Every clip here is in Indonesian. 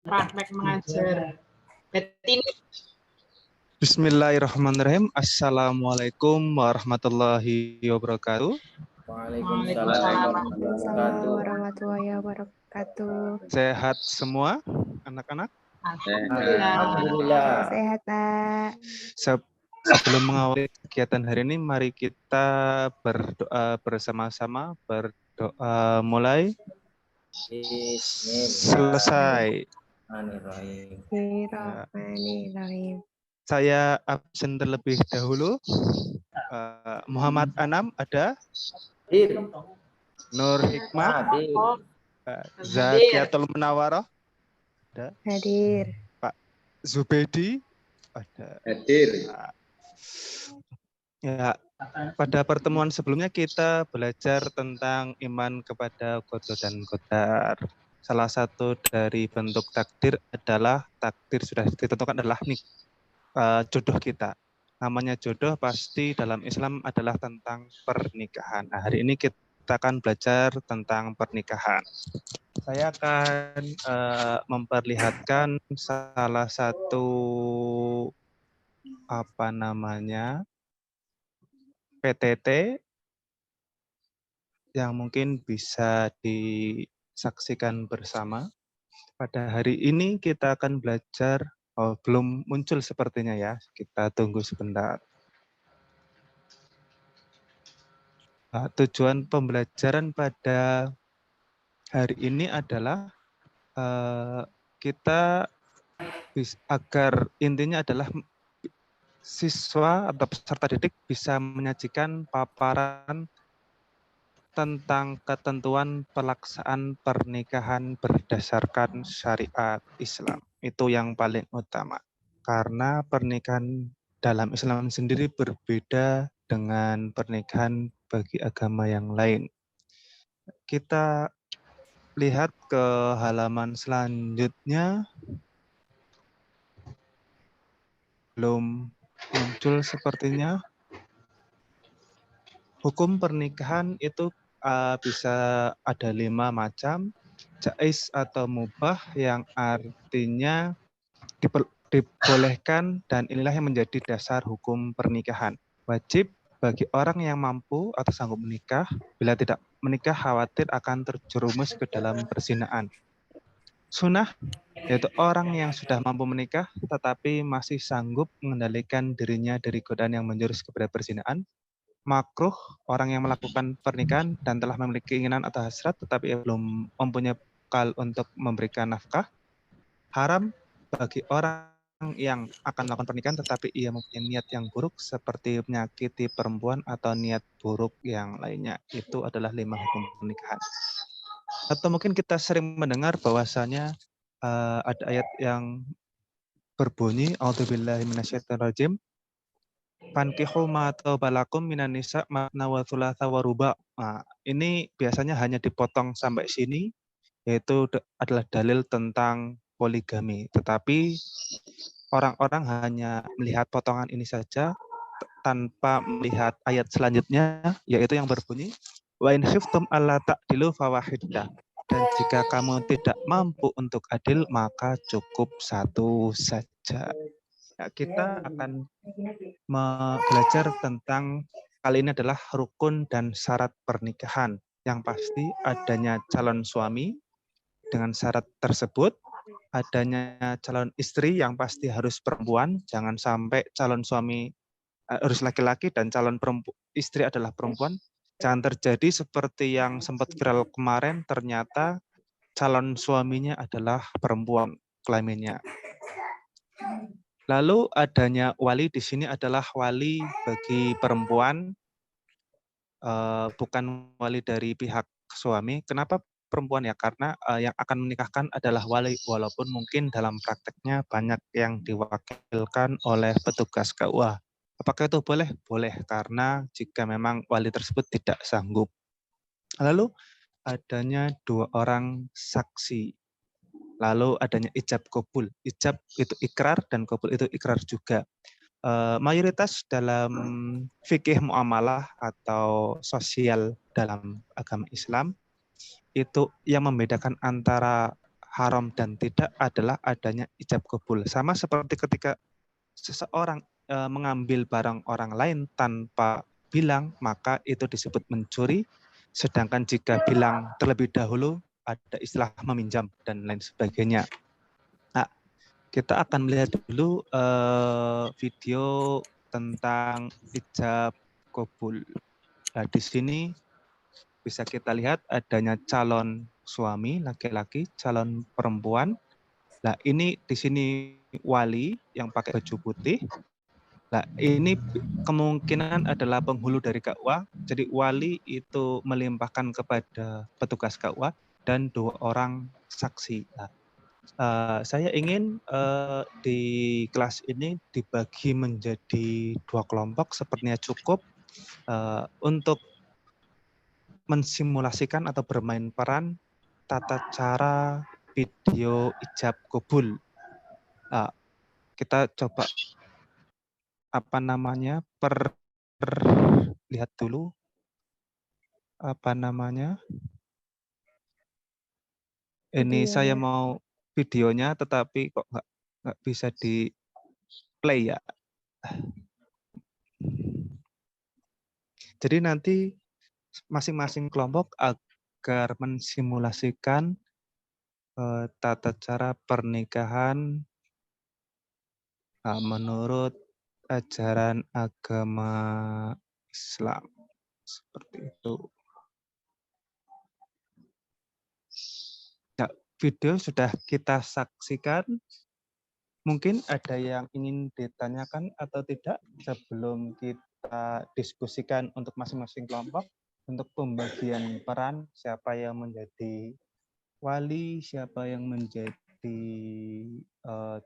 praktek mengajar. Berarti ini Bismillahirrahmanirrahim. Assalamualaikum warahmatullahi wabarakatuh. Waalaikumsalam. Waalaikumsalam warahmatullahi wabarakatuh. Sehat semua anak-anak? Alhamdulillah. Alhamdulillah. Sehat, Pak. Sebelum mengawali kegiatan hari ini, mari kita berdoa bersama-sama. Berdoa mulai, selesai. Bismillahirrahmanirrahim. Saya absen terlebih dahulu. Muhammad Anam ada, Nur Hikmah, Zakiatul Munawaroh ada, Hadir. Pak Zubedi ada. Hadir. Ya, pada pertemuan sebelumnya kita belajar tentang iman kepada qada dan qadar. Salah satu dari bentuk takdir adalah takdir sudah ditentukan adalah jodoh kita. Namanya jodoh pasti dalam Islam adalah tentang pernikahan. Nah, hari ini kita akan belajar tentang pernikahan. Saya akan memperlihatkan salah satu PTT yang mungkin bisa disaksikan bersama. Pada hari ini kita akan belajar, belum muncul sepertinya ya, kita tunggu sebentar. Tujuan pembelajaran pada hari ini adalah kita agar intinya adalah siswa atau peserta didik bisa menyajikan paparan tentang ketentuan pelaksanaan pernikahan berdasarkan syariat Islam. Itu yang paling utama. Karena pernikahan dalam Islam sendiri berbeda dengan pernikahan bagi agama yang lain. Kita lihat ke halaman selanjutnya. Belum muncul sepertinya. Hukum pernikahan itu bisa ada 5 macam. Jaiz atau mubah yang artinya dibolehkan dan inilah yang menjadi dasar hukum pernikahan. Wajib bagi orang yang mampu atau sanggup menikah, bila tidak menikah khawatir akan terjerumus ke dalam perzinaan. Sunnah yaitu orang yang sudah mampu menikah tetapi masih sanggup mengendalikan dirinya dari godaan yang menjurus kepada perzinaan. Makruh orang yang melakukan pernikahan dan telah memiliki keinginan atau hasrat tetapi belum mempunyai bekal untuk memberikan nafkah. Haram bagi orang yang akan melakukan pernikahan tetapi ia mempunyai niat yang buruk seperti menyakiti perempuan atau niat buruk yang lainnya. Itu adalah 5 hukum pernikahan. Atau mungkin kita sering mendengar bahwasanya ada ayat yang berbunyi a'udzubillahi minasyaitonirrajim fankihu ma taubalakum minan nisa ma'na wa thulatha wa ruba'. Nah, ini biasanya hanya dipotong sampai sini, yaitu adalah dalil tentang poligami. Tetapi orang-orang hanya melihat potongan ini saja tanpa melihat ayat selanjutnya, yaitu yang berbunyi wa in khiftum alla ta'dilu fawahidah. Dan jika kamu tidak mampu untuk adil, maka cukup satu saja. Ya, kita akan belajar tentang kali ini adalah rukun dan syarat pernikahan. Yang pasti adanya calon suami dengan syarat tersebut, adanya calon istri yang pasti harus perempuan, jangan sampai calon suami harus laki-laki dan calon istri adalah perempuan. Jangan terjadi seperti yang sempat viral kemarin, ternyata calon suaminya adalah perempuan kelaminnya. Lalu adanya wali di sini adalah wali bagi perempuan, bukan wali dari pihak suami. Kenapa perempuan ya? Karena yang akan menikahkan adalah wali, walaupun mungkin dalam prakteknya banyak yang diwakilkan oleh petugas KUA. Apakah itu boleh? Boleh, karena jika memang wali tersebut tidak sanggup. Lalu adanya 2 orang saksi. Lalu adanya ijab kabul. Ijab itu ikrar dan kabul itu ikrar juga. Mayoritas dalam fikih muamalah atau sosial dalam agama Islam itu yang membedakan antara haram dan tidak adalah adanya ijab kabul. Sama seperti ketika seseorang mengambil barang orang lain tanpa bilang, maka itu disebut mencuri. Sedangkan jika bilang terlebih dahulu, ada istilah meminjam dan lain sebagainya. Nah, kita akan melihat dulu video tentang ijab kabul. Nah, di sini bisa kita lihat adanya calon suami laki-laki, calon perempuan. Nah, ini di sini wali yang pakai baju putih. Nah, ini kemungkinan adalah penghulu dari KUA. Jadi wali itu melimpahkan kepada petugas KUA dan 2 orang saksi. Nah, saya ingin di kelas ini dibagi menjadi 2 kelompok, sepertinya cukup untuk mensimulasikan atau bermain peran tata cara video ijab kabul. Kita coba lihat dulu ini Videonya. saya mau videonya tetapi kok nggak bisa di play ya. Jadi nanti masing-masing kelompok agar mensimulasikan tata cara pernikahan menurut ajaran agama Islam. Seperti itu. Nah, video sudah kita saksikan. Mungkin ada yang ingin ditanyakan atau tidak sebelum kita diskusikan untuk masing-masing kelompok. Untuk pembagian peran, siapa yang menjadi wali, siapa yang menjadi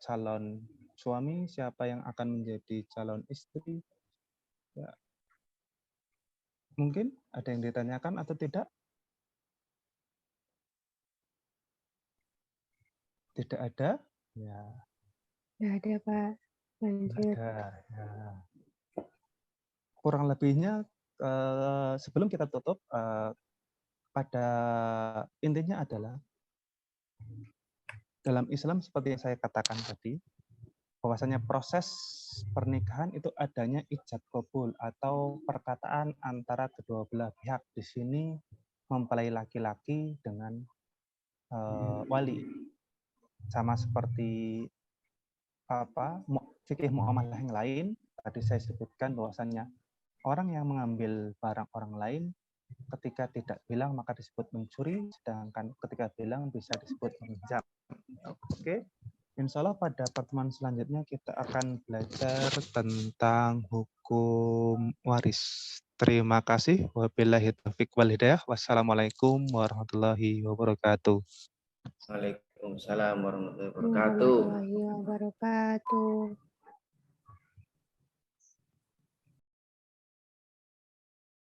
calon suami, siapa yang akan menjadi calon istri. Ya. Mungkin ada yang ditanyakan atau tidak? Tidak ada? Ya. Nggak ada, Pak. Lanjut. Ada. Ya. Kurang lebihnya sebelum kita tutup, pada intinya adalah dalam Islam seperti yang saya katakan tadi, bahwasanya proses pernikahan itu adanya ijab kabul atau perkataan antara kedua belah pihak. Di sini mempelai laki-laki dengan wali, sama seperti fikih muamalah yang lain. Tadi saya sebutkan bahwasannya orang yang mengambil barang orang lain ketika tidak bilang maka disebut mencuri, sedangkan ketika bilang bisa disebut meminjam. Oke. Insya Allah pada pertemuan selanjutnya kita akan belajar tentang hukum waris. Terima kasih. Wabillahi taufiq wal hidayah. Wassalamualaikum warahmatullahi wabarakatuh. Waalaikumsalam warahmatullahi wabarakatuh. Warahmatullahi wabarakatuh.